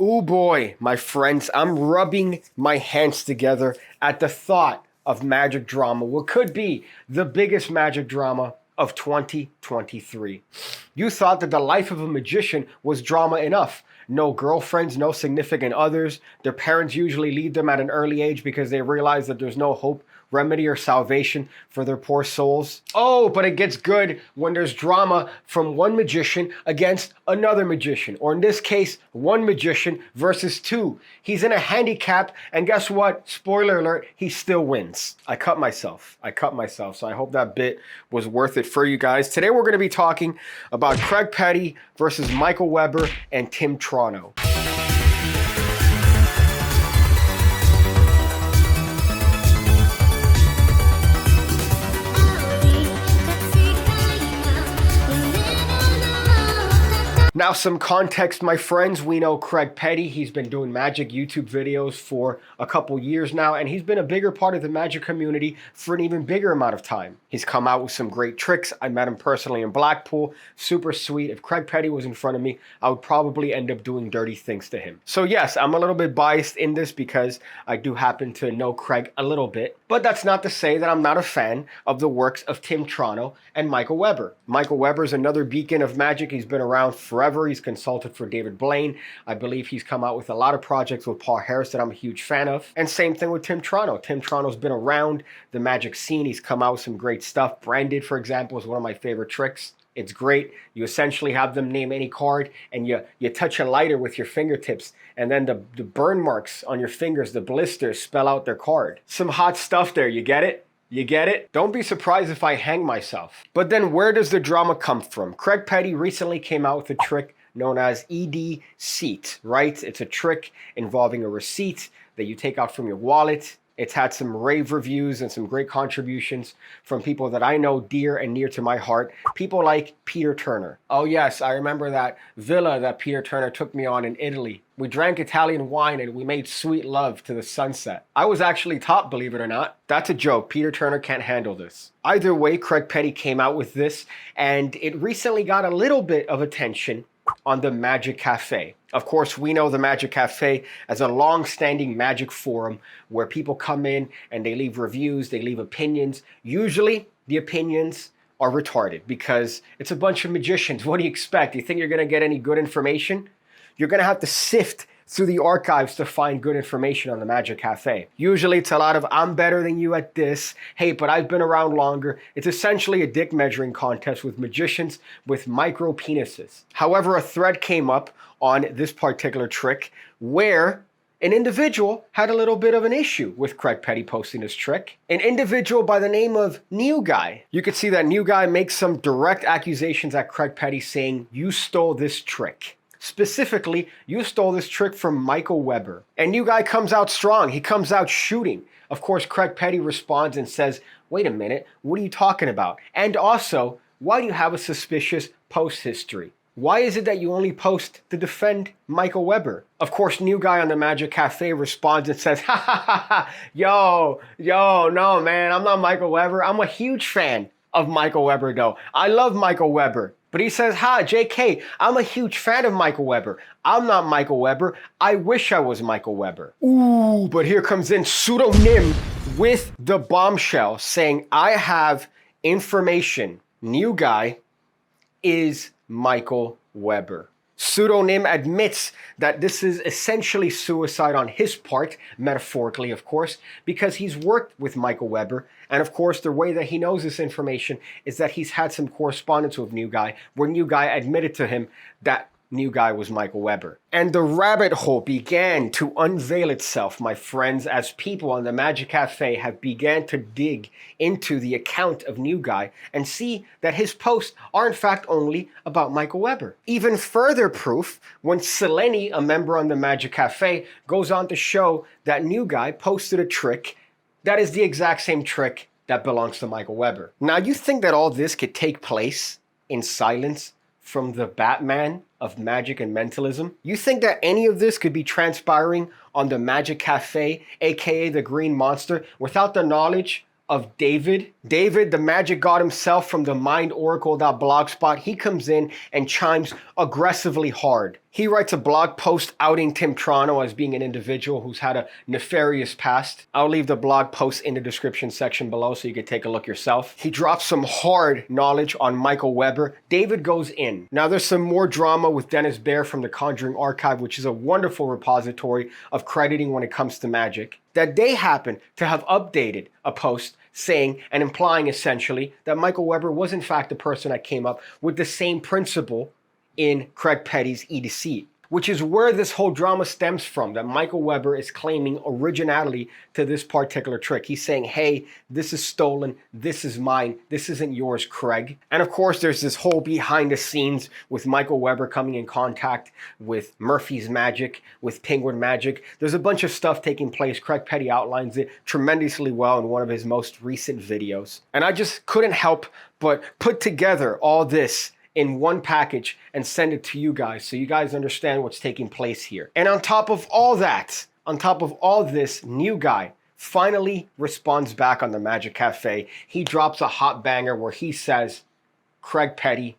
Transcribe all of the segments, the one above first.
Oh boy, my friends, I'm rubbing my hands together at the thought of magic drama, what could be the biggest magic drama of 2023. You thought that the life of a magician was drama enough. No girlfriends, no significant others. Their parents usually leave them at an early age because they realize that there's no hope, remedy, or salvation for their poor souls. Oh, but it gets good when there's drama from one magician against another magician, or in this case, one magician versus two. He's in a handicap, and guess what? Spoiler alert, he still wins. I cut myself, so I hope that bit was worth it for you guys. Today we're going to be talking about Craig Petty versus Michael Weber and Tim Trono. Now, some context, my friends. We know Craig Petty. He's been doing magic YouTube videos for a couple years now, and he's been a bigger part of the magic community for an even bigger amount of time. He's come out with some great tricks. I met him personally in Blackpool. Super sweet. If Craig Petty was in front of me, I would probably end up doing dirty things to him. So yes, I'm a little bit biased in this because I do happen to know Craig a little bit, but that's not to say that I'm not a fan of the works of Tim Trono and Michael Weber. Michael Weber is another beacon of magic. He's been around forever. He's consulted for David Blaine. I believe he's come out with a lot of projects with Paul Harris that I'm a huge fan of. And same thing with Tim Trono. Tim Trono's been around the magic scene. He's come out with some great stuff. Branded, for example, is one of my favorite tricks. It's great. You essentially have them name any card, and you touch a lighter with your fingertips, and then the burn marks on your fingers, the blisters, spell out their card. Some hot stuff there, you get it? You get it? Don't be surprised if I hang myself. But then where does the drama come from? Craig Petty recently came out with a trick known as ED Seat, right? It's a trick involving a receipt that you take out from your wallet. It's had some rave reviews and some great contributions from people that I know dear and near to my heart. People like Peter Turner. Oh yes, I remember that villa that Peter Turner took me on in Italy. We drank Italian wine and we made sweet love to the sunset. I was actually top, believe it or not. That's a joke. Peter Turner can't handle this. Either way, Craig Petty came out with this, and it recently got a little bit of attention on the Magic Cafe. Of course, we know the Magic Cafe as a long-standing magic forum where people come in and they leave reviews, they leave opinions. Usually, the opinions are retarded because it's a bunch of magicians. What do you expect? You think you're going to get any good information? You're going to have to sift through the archives to find good information on the Magic Cafe. Usually it's a lot of, I'm better than you at this. Hey, but I've been around longer. It's essentially a dick measuring contest with magicians with micro penises. However, a thread came up on this particular trick where an individual had a little bit of an issue with Craig Petty posting this trick. An individual by the name of New Guy. You could see that New Guy makes some direct accusations at Craig Petty saying, you stole this trick. Specifically, you stole this trick from Michael Weber. And New Guy comes out strong. He comes out shooting. Of course, Craig Petty responds and says, wait a minute, what are you talking about? And also, why do you have a suspicious post history? Why is it that you only post to defend Michael Weber? Of course, New Guy on the Magic Cafe responds and says, ha ha ha ha, yo, no man, I'm not Michael Weber. I'm a huge fan of Michael Weber though. I love Michael Weber. But he says, JK, I'm a huge fan of Michael Weber. I'm not Michael Weber. I wish I was Michael Weber. Ooh, but here comes in Pseudonym with the bombshell saying, I have information. New Guy is Michael Weber. Pseudonym admits that this is essentially suicide on his part, metaphorically, of course, because he's worked with Michael Weber. And of course, the way that he knows this information is that he's had some correspondence with New Guy, where New Guy admitted to him that New Guy was Michael Weber. And the rabbit hole began to unveil itself, my friends, as people on the Magic Cafe have began to dig into the account of New Guy and see that his posts are in fact only about Michael Weber. Even further proof when Seleni, a member on the Magic Cafe, goes on to show that New Guy posted a trick that is the exact same trick that belongs to Michael Weber. Now, you think that all this could take place in silence from the Batman of magic and mentalism? You think that any of this could be transpiring on the Magic Cafe, aka the Green Monster, without the knowledge of David. David, the magic god himself from the mindoracle.blogspot, he comes in and chimes aggressively hard. He writes a blog post outing Tim Trono as being an individual who's had a nefarious past. I'll leave the blog post in the description section below so you can take a look yourself. He drops some hard knowledge on Michael Weber. David goes in. Now there's some more drama with Dennis Bear from the Conjuring Archive, which is a wonderful repository of crediting when it comes to magic, that they happen to have updated a post saying and implying essentially that Michael Weber was in fact the person that came up with the same principle in Craig Petty's E Deceit, which is where this whole drama stems from, that Michael Weber is claiming originality to this particular trick. He's saying, hey, this is stolen, this is mine, this isn't yours, Craig. And of course, there's this whole behind the scenes with Michael Weber coming in contact with Murphy's Magic, with Penguin Magic. There's a bunch of stuff taking place. Craig Petty outlines it tremendously well in one of his most recent videos. And I just couldn't help but put together all this in one package and send it to you guys so you guys understand what's taking place here. And on top of all that, on top of all this, new guy finally responds back on the Magic Cafe. He drops a hot banger where he says, Craig Petty,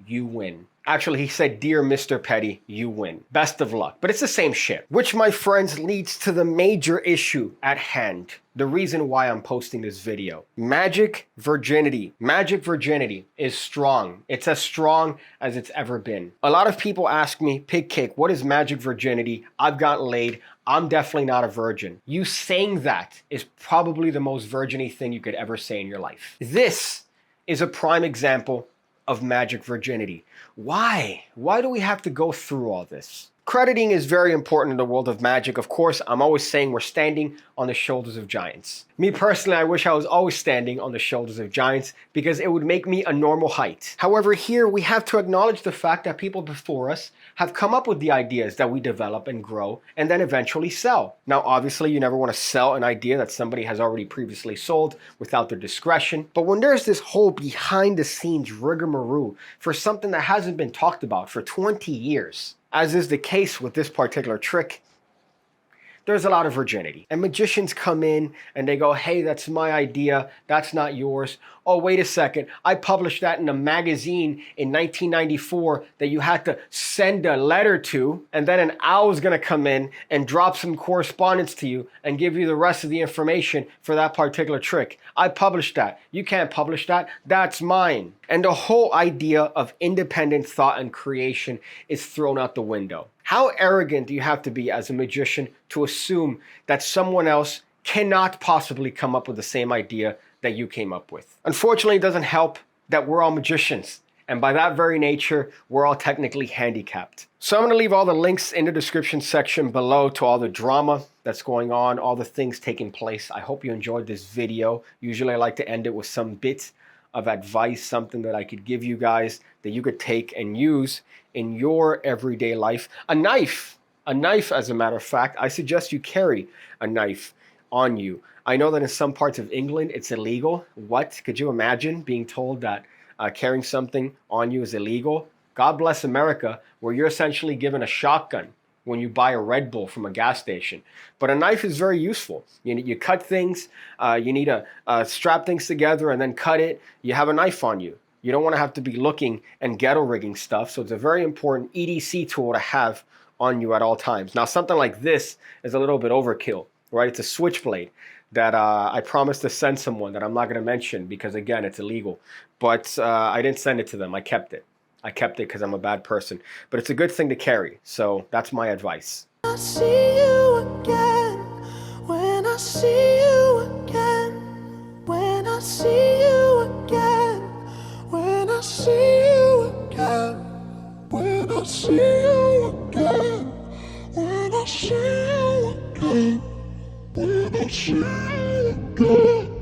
you win. Actually, he said, dear Mr. Petty, you win. Best of luck. But it's the same shit. Which, my friends, leads to the major issue at hand. The reason why I'm posting this video. Magic virginity. Magic virginity is strong. It's as strong as it's ever been. A lot of people ask me, PigCake, what is magic virginity? I've gotten laid. I'm definitely not a virgin. You saying that is probably the most virgin-y thing you could ever say in your life. This is a prime example of magic virginity. Why? Why do we have to go through all this? Crediting is very important in the world of magic. Of course, I'm always saying we're standing on the shoulders of giants. Me personally, I wish I was always standing on the shoulders of giants because it would make me a normal height. However, here we have to acknowledge the fact that people before us have come up with the ideas that we develop and grow and then eventually sell. Now, obviously, you never want to sell an idea that somebody has already previously sold without their discretion. But when there's this whole behind the scenes rigmarole for something that hasn't been talked about for 20 years, as is the case with this particular trick, there's a lot of virginity. And magicians come in and they go, hey, that's my idea. That's not yours. Oh, wait a second. I published that in a magazine in 1994 that you had to send a letter to. And then an owl's going to come in and drop some correspondence to you and give you the rest of the information for that particular trick. I published that. You can't publish that. That's mine. And the whole idea of independent thought and creation is thrown out the window. How arrogant do you have to be as a magician to assume that someone else cannot possibly come up with the same idea that you came up with? Unfortunately, it doesn't help that we're all magicians. And by that very nature, we're all technically handicapped. So I'm going to leave all the links in the description section below to all the drama that's going on, all the things taking place. I hope you enjoyed this video. Usually I like to end it with some bit of advice, something that I could give you guys that you could take and use in your everyday life. A knife, as a matter of fact. I suggest you carry a knife on you. I know that in some parts of England, it's illegal. What? Could you imagine being told that carrying something on you is illegal? God bless America, where you're essentially given a shotgun when you buy a Red Bull from a gas station. But a knife is very useful. You cut things, you need to strap things together and then cut it. You have a knife on you. You don't want to have to be looking and ghetto rigging stuff. So it's a very important EDC tool to have on you at all times. Now, something like this is a little bit overkill, right? It's a switchblade that I promised to send someone that I'm not going to mention because, again, it's illegal. But I didn't send it to them. I kept it. I kept it because I'm a bad person. But it's a good thing to carry. So that's my advice. I see you again. When I see you again. When I see you again. When I see you again. When I see you again. When I see you again. When I see you again.